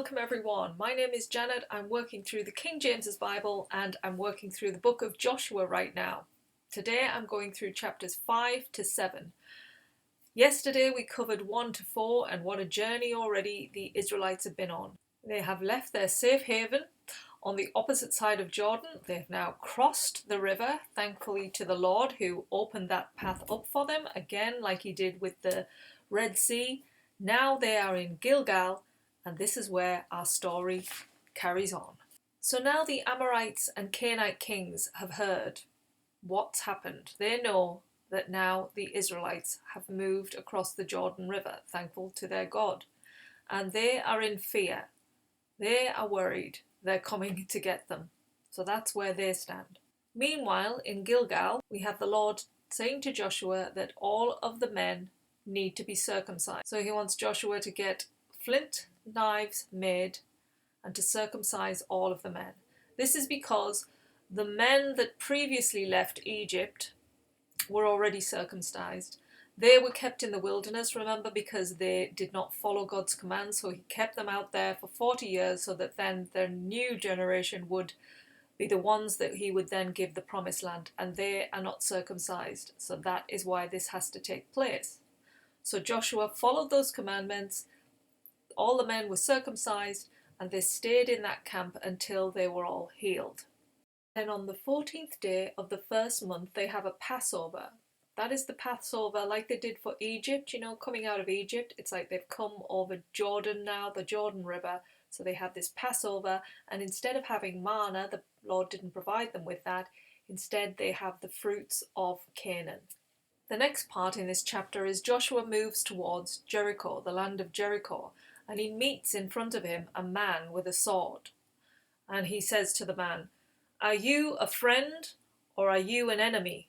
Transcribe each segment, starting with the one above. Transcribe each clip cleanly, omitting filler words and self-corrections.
welcome everyone. My name is Janet. I'm working through the King James's Bible and I'm working through the book of Joshua right now. Today I'm going through chapters 5 to 7. Yesterday we covered 1 to 4 and what a journey already the Israelites have been on. They have left their safe haven on the opposite side of Jordan. They've now crossed the river, thankfully to the Lord who opened that path up for them, again like he did with the Red Sea. Now they are in Gilgal, and this is where our story carries on. So now the Amorites and Canaanite kings have heard what's happened. They know that now the Israelites have moved across the Jordan River, thankful to their God. And they are in fear. They are worried they're coming to get them. So that's where they stand. Meanwhile, in Gilgal, we have the Lord saying to Joshua that all of the men need to be circumcised. So he wants Joshua to get flint knives made and to circumcise all of the men. This is because the men that previously left Egypt were already circumcised. They were kept in the wilderness, remember, because they did not follow God's commands, so he kept them out there for 40 years so that then their new generation would be the ones that he would then give the promised land, and they are not circumcised. So that is why this has to take place. So Joshua followed those commandments, all the men were circumcised, and they stayed in that camp until they were all healed. Then on the 14th day of the first month, they have a Passover. That is the Passover like they did for Egypt, coming out of Egypt. It's like they've come over Jordan now, the Jordan River. So they have this Passover, and instead of having manna, the Lord didn't provide them with that. Instead, they have the fruits of Canaan. The next part in this chapter is Joshua moves towards Jericho, the land of Jericho, and he meets in front of him a man with a sword. And he says to the man, "Are you a friend or are you an enemy?"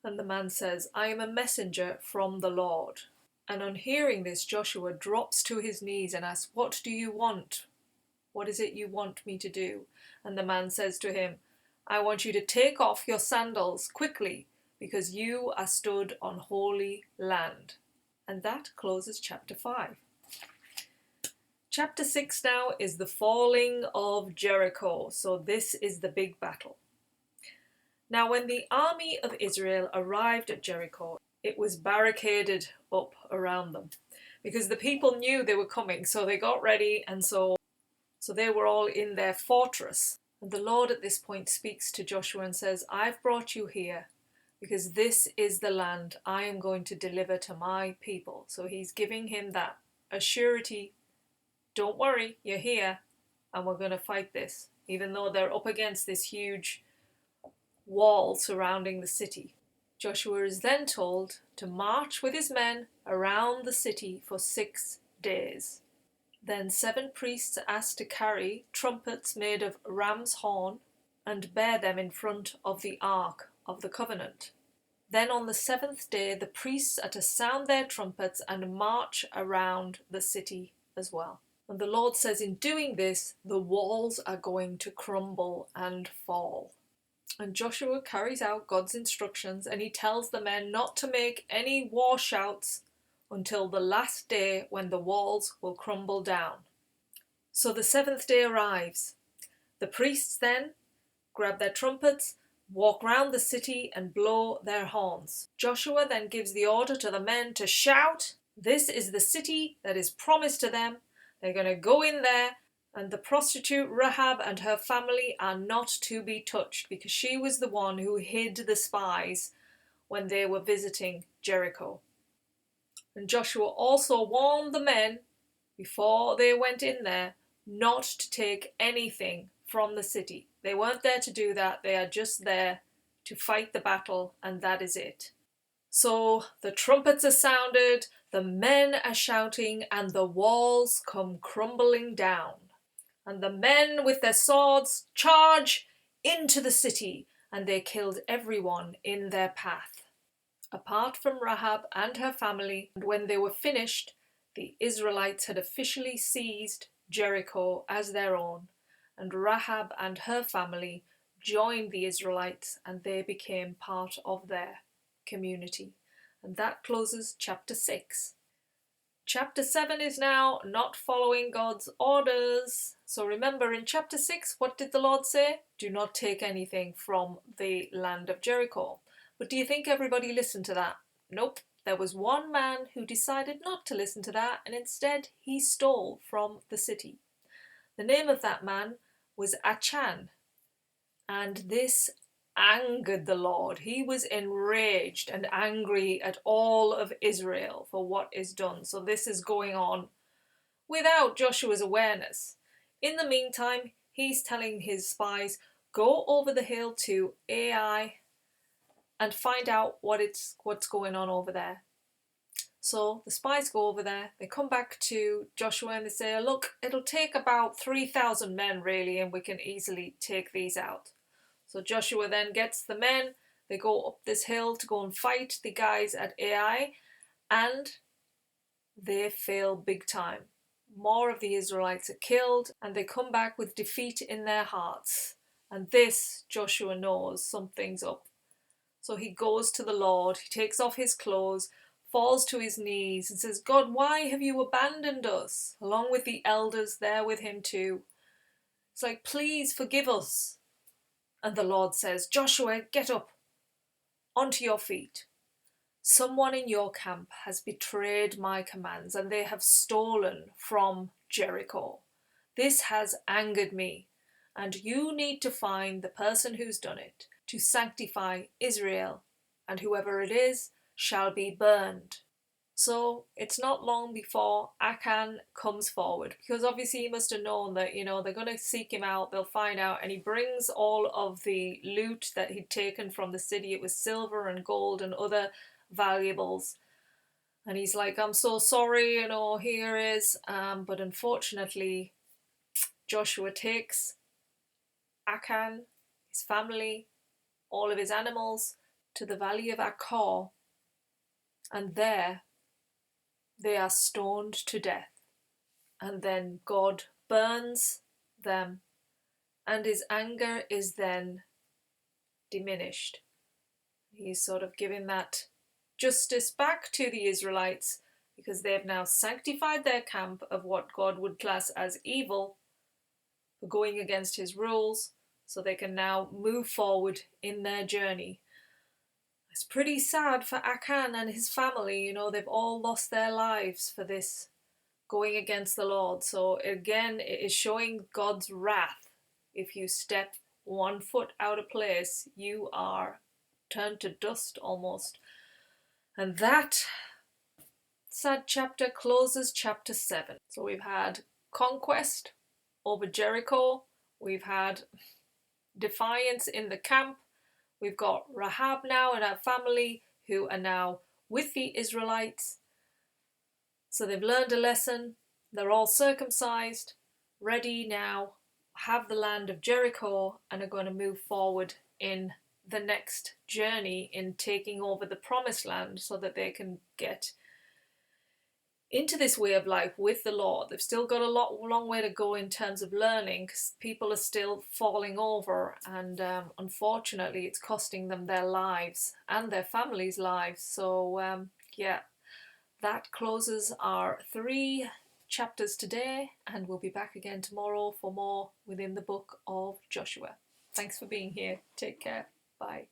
And the man says, "I am a messenger from the Lord." And on hearing this, Joshua drops to his knees and asks, "What do you want? What is it you want me to do?" And the man says to him, "I want you to take off your sandals quickly, because you are stood on holy land." And that closes chapter 5. Chapter 6 now is the falling of Jericho. So this is the big battle. Now when the army of Israel arrived at Jericho, it was barricaded up around them because the people knew they were coming. So they got ready, and so they were all in their fortress. And the Lord at this point speaks to Joshua and says, "I've brought you here because this is the land I am going to deliver to my people." So he's giving him that assurity. Don't worry, you're here and we're going to fight this, even though they're up against this huge wall surrounding the city. Joshua is then told to march with his men around the city for 6 days. Then 7 priests are asked to carry trumpets made of ram's horn and bear them in front of the Ark of the Covenant. Then on the 7th day, the priests are to sound their trumpets and march around the city as well. And the Lord says in doing this, the walls are going to crumble and fall. And Joshua carries out God's instructions, and he tells the men not to make any war shouts until the last day when the walls will crumble down. So the 7th day arrives. The priests then grab their trumpets, walk round the city and blow their horns. Joshua then gives the order to the men to shout, "This is the city that is promised to them." They're going to go in there, and the prostitute Rahab and her family are not to be touched because she was the one who hid the spies when they were visiting Jericho. And Joshua also warned the men before they went in there not to take anything from the city. They weren't there to do that. They are just there to fight the battle, and that is it. So the trumpets are sounded, the men are shouting, and the walls come crumbling down. And the men with their swords charge into the city, and they killed everyone in their path, apart from Rahab and her family. And when they were finished, the Israelites had officially seized Jericho as their own, and Rahab and her family joined the Israelites, and they became part of their community. And that closes chapter 6. Chapter 7 is now not following God's orders. So remember, in chapter 6, what did the Lord say? Do not take anything from the land of Jericho. But do you think everybody listened to that? Nope. There was one man who decided not to listen to that, and instead he stole from the city. The name of that man was Achan, and this angered the Lord. He was enraged and angry at all of Israel for what is done. So this is going on without Joshua's awareness. In the meantime, he's telling his spies, go over the hill to Ai and find out what's going on over there. So the spies go over there, they come back to Joshua and they say, look, it'll take about 3,000 men really, and we can easily take these out. So Joshua then gets the men, they go up this hill to go and fight the guys at Ai, and they fail big time. More of the Israelites are killed, and they come back with defeat in their hearts. And this, Joshua knows something's up. So he goes to the Lord, he takes off his clothes, falls to his knees and says, God, why have you abandoned us? Along with the elders there with him too. It's like, please forgive us. And the Lord says, Joshua, get up, onto your feet. Someone in your camp has betrayed my commands and they have stolen from Jericho. This has angered me, and you need to find the person who's done it to sanctify Israel, and whoever it is shall be burned. So it's not long before Achan comes forward, because obviously he must have known that, they're going to seek him out, they'll find out, and he brings all of the loot that he'd taken from the city. It was silver and gold and other valuables. And he's like, I'm so sorry, here is. But unfortunately, Joshua takes Achan, his family, all of his animals to the valley of Achor, and there they are stoned to death. And then God burns them, and his anger is then diminished. He's sort of giving that justice back to the Israelites, because they've now sanctified their camp of what God would class as evil for going against his rules, so they can now move forward in their journey. It's pretty sad for Achan and his family, they've all lost their lives for this, going against the Lord. So again, it is showing God's wrath. If you step 1 foot out of place, you are turned to dust almost. And that sad chapter closes chapter 7. So we've had conquest over Jericho, we've had defiance in the camp, we've got Rahab now and her family who are now with the Israelites. So they've learned a lesson, they're all circumcised, ready now, have the land of Jericho, and are going to move forward in the next journey in taking over the promised land, so that they can get into this way of life with the Lord. They've still got a long way to go in terms of learning, because people are still falling over, and unfortunately it's costing them their lives and their families' lives. So yeah, that closes our 3 chapters today, and we'll be back again tomorrow for more within the book of Joshua. Thanks for being here. Take care. Bye.